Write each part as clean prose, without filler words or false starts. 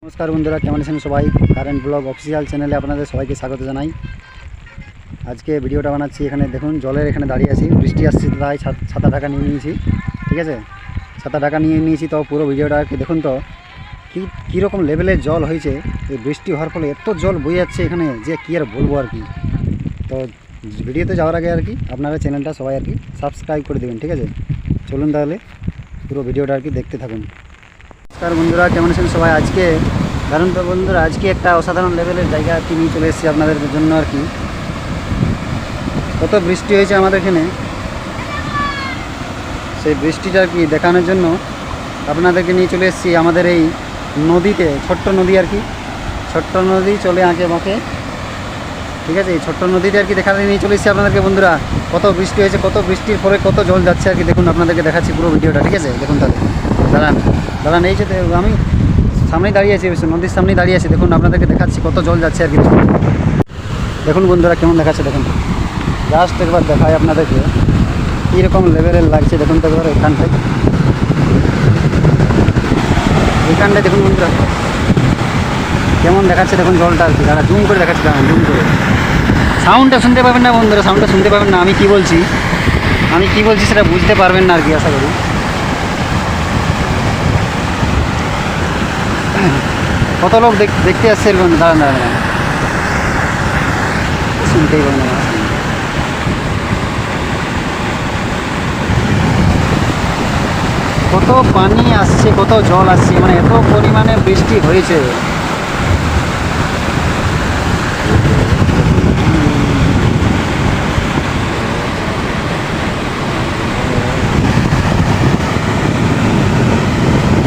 নমস্কার বন্ধুরা, কেমন আছেন সবাই? কারেন্ট ব্লগ অফিসিয়াল চ্যানেলে আপনাদের সবাইকে স্বাগত জানাই। আজকে ভিডিওটা বানাচ্ছি, এখানে দেখুন জলের এখানে দাঁড়িয়ে আছি, বৃষ্টি আসছে তাই ছাতা ঢাকা নিয়ে নিয়েছি। ঠিক আছে, ছাতা ঢাকা নিয়ে নিয়েছি। তো পুরো ভিডিওটা আর কি দেখুন তো কীরকম লেভেলের জল হয়েছে। এই বৃষ্টি হওয়ার ফলে এত জল বয়ে যাচ্ছে এখানে যে কী আর বলবো আর কি। তো ভিডিওতে যাওয়ার আগে আর কি আপনারা চ্যানেলটা সবাই আর কি সাবস্ক্রাইব করে দেবেন। ঠিক আছে, চলুন তাহলে পুরো ভিডিওটা আর কি দেখতে থাকুন। নমস্কার বন্ধুরা, কেমন আছেন সবাই? আজকে ধরুন তো বন্ধুরা, আজকে একটা অসাধারণ লেভেলের জায়গা আর কি নিয়ে চলে এসেছি আপনাদের জন্য আর কি। কত বৃষ্টি হয়েছে আমাদের এখানে, সেই বৃষ্টিটা আর কি দেখানোর জন্য আপনাদেরকে নিয়ে চলে এসেছি আমাদের এই নদীতে। ছোট্ট নদী আর কি, ছোট্ট নদী চলে আঁকে বাঁকে। ঠিক আছে, এই ছোট্ট নদীতে আর কি দেখাতে নিয়ে চলে এসেছি আপনাদেরকে বন্ধুরা। কত বৃষ্টি হয়েছে, কত বৃষ্টির পরে কত জল যাচ্ছে আর কি দেখুন, আপনাদেরকে দেখাচ্ছি পুরো ভিডিওটা। ঠিক আছে, দেখুন তাহলে দাঁড়ান এই যে আমি সামনেই দাঁড়িয়ে আছি, নদীর সামনেই দাঁড়িয়ে আছি। দেখুন আপনাদেরকে দেখাচ্ছি কত জল যাচ্ছে আর কি। দেখুন বন্ধুরা কেমন দেখাচ্ছে, দেখুন জাস্ট একবার দেখায় আপনাদেরকে কীরকম লেভেলের লাগছে। দেখুন তো একবার এখানটায় দেখুন বন্ধুরা কেমন দেখাচ্ছে, দেখুন জলটা আর কি। দাঁড়া জুম করে দেখাচ্ছি, দাঁড়ান জুম করে। সাউন্ডটা শুনতে পাবেন না বন্ধুরা, সাউন্ডটা শুনতে পাবেন না। আমি কি বলছি সেটা বুঝতে পারবেন না আর কি, আশা করি। কত লোক দেখতে আসছে এরকম। দাঁড়ান শুনতেই পাবেন না। কত পানি আসছে, কত জল আসছে, মানে এত পরিমাণে বৃষ্টি হয়েছে।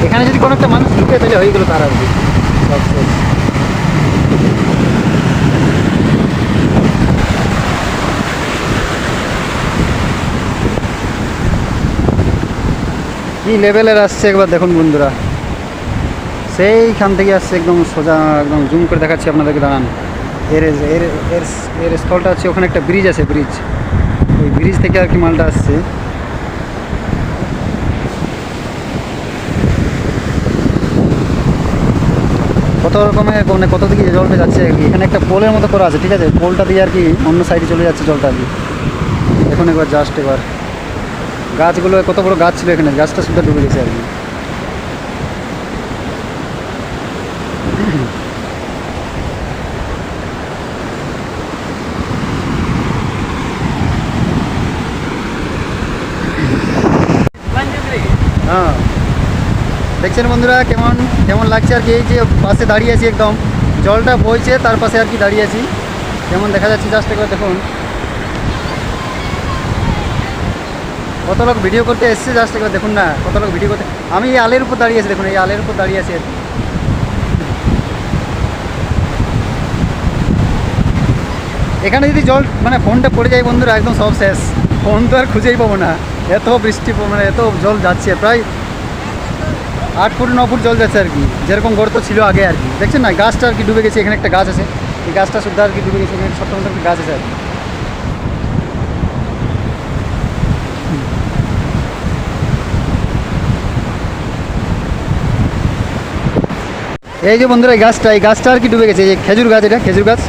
এখানে যদি কোনো একটা মানুষ ঢুকে তাহলে হয়ে গেলো তার আর কি সব শেষ। কী লেভেলের আসছে একবার দেখুন বন্ধুরা, সেইখান থেকে আসছে একদম সোজা, একদম জুম করে দেখাচ্ছি আপনাদেরকে। দাঁড়ান, এর এর এর এর স্থলটা আছে, ওখানে একটা ব্রিজ আছে, ওই ব্রিজ থেকে আর কি মালটা আসছে। কত রকমের মানে কত দিকে জলটা যাচ্ছে আর কি। এখানে একটা পোলের মতো করা আছে, ঠিক আছে, পোলটা দিয়ে আর কি অন্য সাইডে চলে যাচ্ছে জলটা আর কি। দেখুন একবার জাস্ট এবার গাছগুলো, কত বড় গাছ ছিল এখানে, গাছটা শুধু ডুবে গেছে আর কি। হ্যাঁ, দেখছেন বন্ধুরা কেমন কেমন লাগছে আর কি। এই যে পাশে দাঁড়িয়ে আছি, একদম জলটা বইছে তার পাশে আর কি দাঁড়িয়ে আছি, কেমন দেখা যাচ্ছে জাস্ট একবার দেখুন। কত লোক ভিডিও করতে এসছে, জাস্ট একবার দেখুন না কত লোক ভিডিও করতে। আমি এই আলের উপর দাঁড়িয়ে আছি, দেখুন এই আলের উপর দাঁড়িয়ে আছি আর কি। এখানে যদি জল মানে ফোনটা পড়ে যায় বন্ধুরা, একদম সব শেষ, ফোন তো আর খুঁজেই পাবো না। এত বৃষ্টি মানে এত জল যাচ্ছে, প্রায় 8 ফুট 9 ফুট জল যাচ্ছে আর কি, যেরকম গর্ত ছিল আগে আর কি। দেখছেন না গাছটা আর কি ডুবে গেছে। এখানে একটা গাছ আছে, এই গাছটা শুদ্ধ আর কি ডুবে গেছে। এখানে ছোট্ট মতো একটা গাছ আছে আর কি। এই যে বন্ধুরা এই গাছটা আর কি ডুবে গেছে। এই খেজুর গাছ, এটা খেজুর গাছ,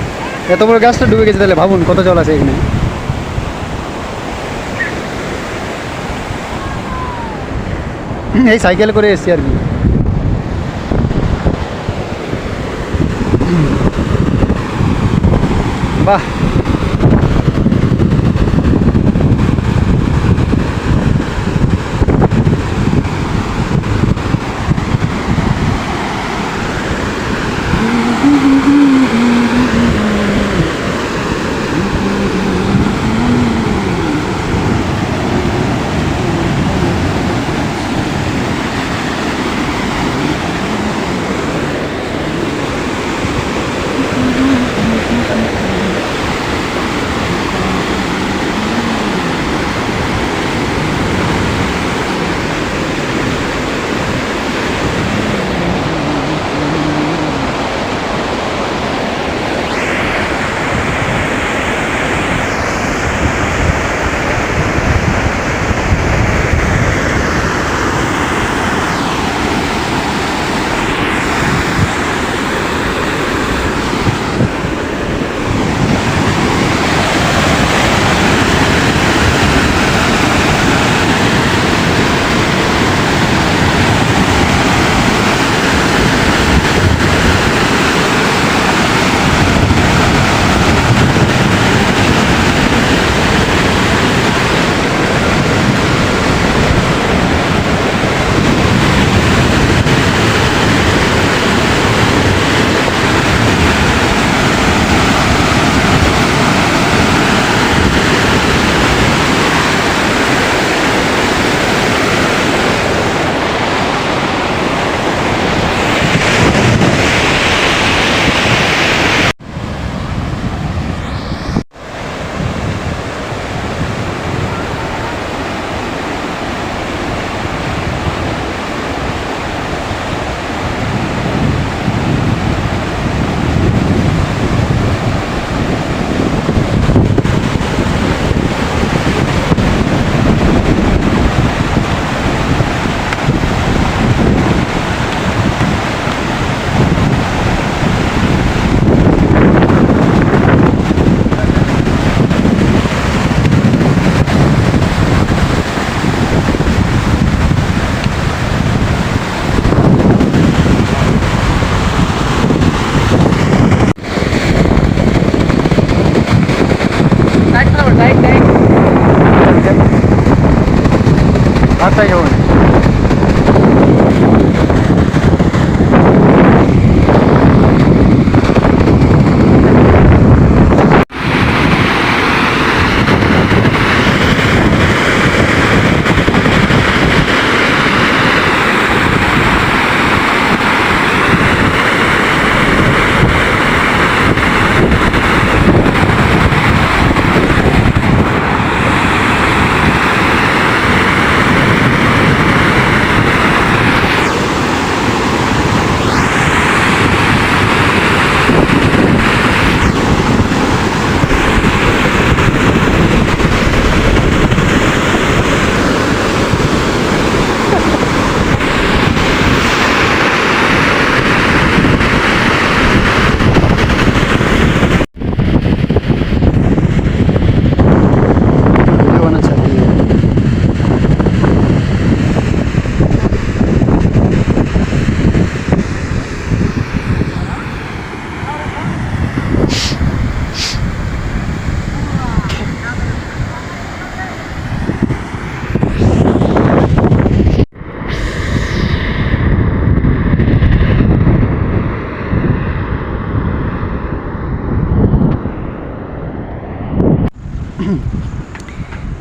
এত বড় গাছটা ডুবে গেছে। তাহলে ভাবুন কত জল আছে এখানে। এই সাইকেল করে এসছি আর কি। বাহ,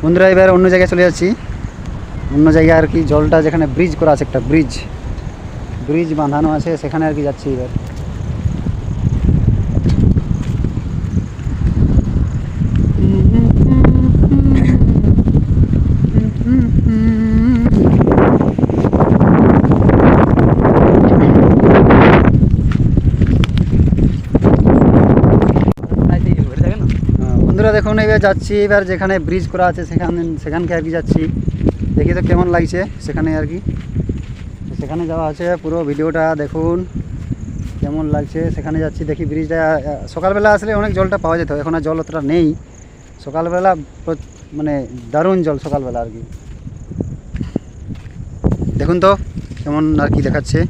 বন্ধুরা এবার অন্য জায়গায় চলে যাচ্ছি, অন্য জায়গায় আর কি জলটা যেখানে ব্রিজ করা আছে, একটা ব্রিজ বাঁধানো আছে, সেখানে আর কি যাচ্ছি এবার। বন্ধুরা দেখুন এবার যাচ্ছি, এবার যেখানে ব্রিজ করা আছে সেখানকে আর কি যাচ্ছি, দেখি তো কেমন লাগছে সেখানে আর কি। সেখানে যাওয়া আছে, পুরো ভিডিওটা দেখুন কেমন লাগছে। সেখানে যাচ্ছি, দেখি ব্রিজটা। সকালবেলা আসলে অনেক জলটা পাওয়া যেত, এখন আর জল অতটা নেই। সকালবেলা মানে দারুণ জল সকালবেলা আর কি। দেখুন তো কেমন আর কি দেখাচ্ছে।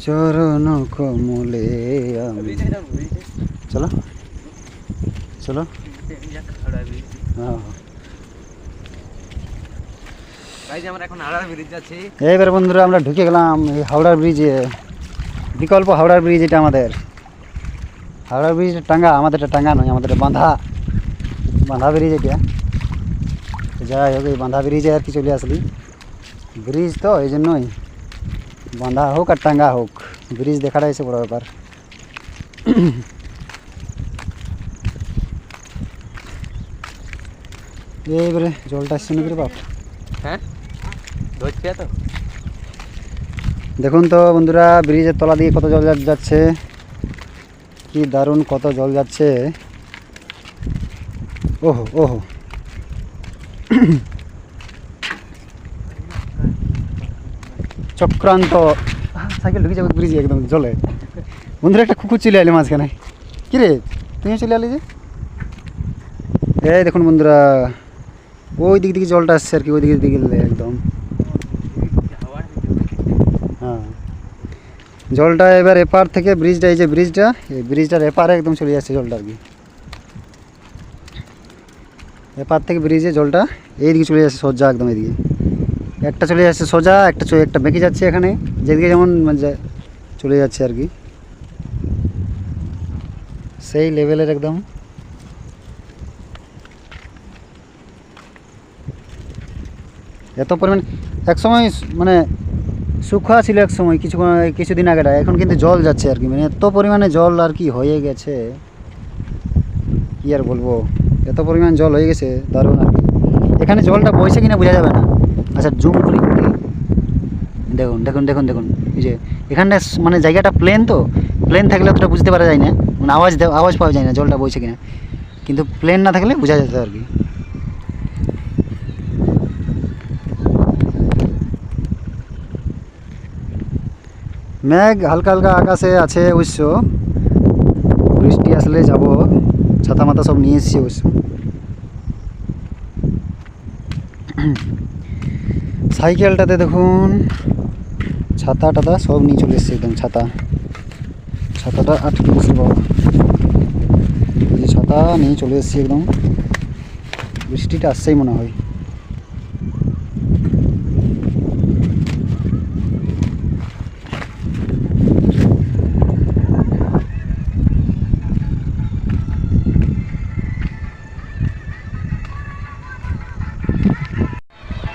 চরণ কমলে চলো চলো। হ্যাঁ এইবার বন্ধুরা আমরা ঢুকে গেলাম এই হাওড়ার ব্রিজে, বিকল্প হাওড়ার ব্রিজ। এটা আমাদের হাওড়ার ব্রিজ টাঙ্গা, আমাদেরটা টাঙ্গা নয়, আমাদের বাঁধা ব্রিজ এটা। যাই হোক এই বাঁধা ব্রিজে আর কি চলে আসলি, ব্রিজ তো এই জন্যই, বাঁধা হোক আর টাঙ্গা হোক, ব্রিজ দেখাটা এসে বড় ব্যাপার। এইবারে জলটা আসছে নাকি রে বাপ? হ্যাঁ তো দেখুন তো বন্ধুরা ব্রিজের তলা দিয়ে কত জল যাচ্ছে, কি দারুণ কত জল যাচ্ছে। ওহো ওহো চক্রান্ত, সাইকেল ঢুকে যাবে ব্রিজে একদম জলে। বন্ধুরা একটা কুকুর চলে এলে মাঝখানে, কি রে তুমি চলে এলি যে? এই দেখুন বন্ধুরা ওই দিক থেকে জলটা আসছে আর কি, ওই দিকে গেলে একদম। হ্যাঁ জলটা এবার এপার থেকে ব্রিজটা, এই যে ব্রিজটা, এই ব্রিজটার এপারে একদম চলে যাচ্ছে জলটা আর কি। এপার থেকে ব্রিজে জলটা এইদিকে চলে যাচ্ছে সোজা একদম, এদিকে একটা চলে যাচ্ছে সোজা, একটা বেঁকে যাচ্ছে এখানে, যেদিকে যেমন চলে যাচ্ছে আর কি, সেই লেভেলের একদম। এত পরিমাণ একসময় মানে শুকনা ছিল, এক সময় কিছুদিন আগেটা, এখন কিন্তু জল যাচ্ছে আর কি, মানে এত পরিমাণে জল আর কি হয়ে গেছে, কি আর বলবো, এত পরিমাণ জল হয়ে গেছে দারুণ আর কি। এখানে জলটা বইছে কিনা বোঝা যাবে না। আচ্ছা জুম করি, দেখুন দেখুন দেখুন দেখুন, এই যে এখানটা মানে জায়গাটা প্লেন, তো প্লেন থাকলে অতটা বুঝতে পারা যায় না, মানে আওয়াজ পাওয়া যায় না জলটা বইছে কিনা, কিন্তু প্লেন না থাকলে বোঝা যেত আর কি। মেঘ হালকা হালকা আকাশে আছে অবশ্য, বৃষ্টি আসলে যাব, ছাতা মাথা সব নিয়ে এসেছি অবশ্য। সাইকেলটাতে দেখুন ছাতা টাতা সব নিয়ে চলে এসছে একদম, ছাতাটা আটকে গেছে বাবা, এই যে ছাতা নিয়ে চলে এসেছি একদম, বৃষ্টিটা আসছেই মনে হয়।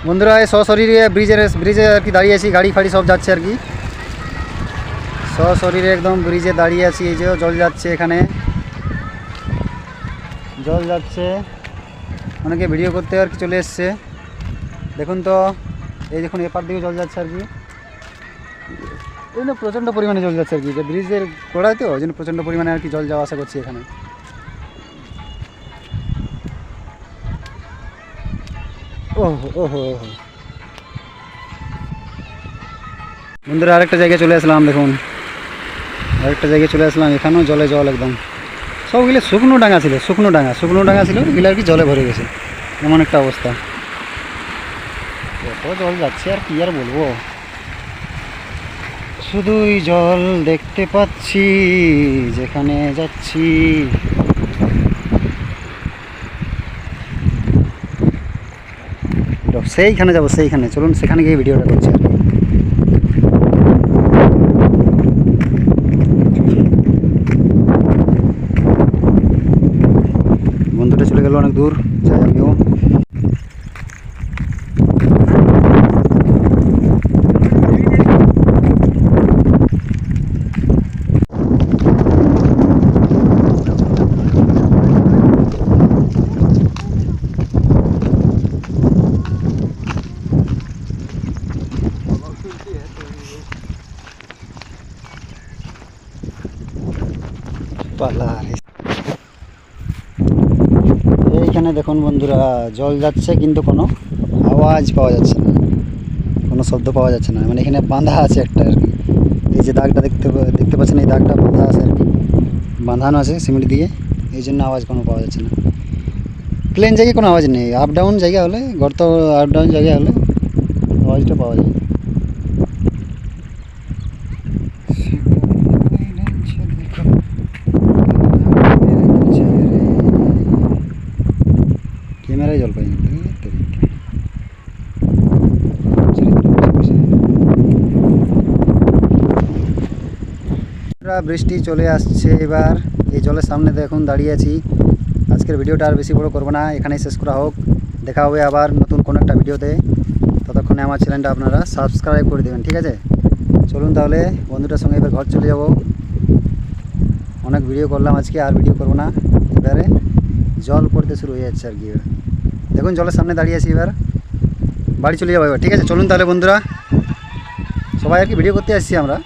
বন্ধুরা এই সশরীরে ব্রিজে আর কি দাঁড়িয়ে আছি, গাড়ি ফাড়ি সব যাচ্ছে আর কি, সশরীরে একদম ব্রিজে দাঁড়িয়ে আছি। এই যে জল যাচ্ছে, এখানে জল যাচ্ছে, অনেকে ভিডিও করতে আর কি চলে এসছে। দেখুন তো এই দেখুন এপার দিকে জল যাচ্ছে আর কি, এই জন্য প্রচণ্ড পরিমাণে জল যাচ্ছে আর কি, যে ব্রিজের গোড়ায় তো ওই জন্য প্রচণ্ড পরিমাণে আর কি জল যাওয়া আসা করছি এখানে। ওহো ওহো ওহো বন্ধুরা আরেকটা জায়গায় চলে আসলাম, দেখুন আরেকটা জায়গায় চলে আসলাম, এখানেও জলে জল একদম। সবগুলো শুকনো ডাঙা ছিল, শুকনো ডাঙা ছিল, এগুলো আর কি জলে ভরে গেছে, এমন একটা অবস্থা। কত জল যাচ্ছে আর কি আর বলবো, শুধুই জল দেখতে পাচ্ছি যেখানে যাচ্ছি। সেইখানে যাবো, সেইখানে চলুন, সেখানে গিয়ে ভিডিওটা করছি। স্কুল অনেক দূর, যাই আমিও। এইখানে দেখুন বন্ধুরা, জল যাচ্ছে কিন্তু কোনো আওয়াজ পাওয়া যাচ্ছে না, কোনো শব্দ পাওয়া যাচ্ছে না। মানে এখানে বাঁধা আছে একটা আর কি, এই যে দাগটা দেখতে পাচ্ছেন, এই দাগটা বাঁধা আছে আর কি, বাঁধানো আছে সিমেন্ট দিয়ে, এই জন্য আওয়াজ কোনো পাওয়া যাচ্ছে না। প্লেন জায়গায় কোনো আওয়াজ নেই, আপ ডাউন জায়গা হলে, গর্ত আপ ডাউন জায়গা হলে আওয়াজটা পাওয়া যায়। ক্যামেরায় জল পাই বৃষ্টি চলে আসছে এবার। এই জলের সামনে দেখুন দাঁড়িয়ে আছি। আজকের ভিডিওটা আর বেশি বড় করবো না, এখানেই শেষ করা হোক। দেখা হবে আবার নতুন কোনো একটা ভিডিওতে। ততক্ষণে আমার চ্যানেলটা আপনারা সাবস্ক্রাইব করে দেবেন, ঠিক আছে? চলুন তাহলে বন্ধুটার সঙ্গে এবার ঘর চলে যাব। অনেক ভিডিও করলাম আজকে, আর ভিডিও করবো না। এবারে জল পড়তে শুরু হয়ে যাচ্ছে আর কি। এবার দেখুন জলের সামনে দাঁড়িয়ে আছি, এবার বাড়ি চলে যাবো এবার, ঠিক আছে? চলুন তাহলে বন্ধুরা, সবাই আর কি ভিডিও করতে আসছি আমরা।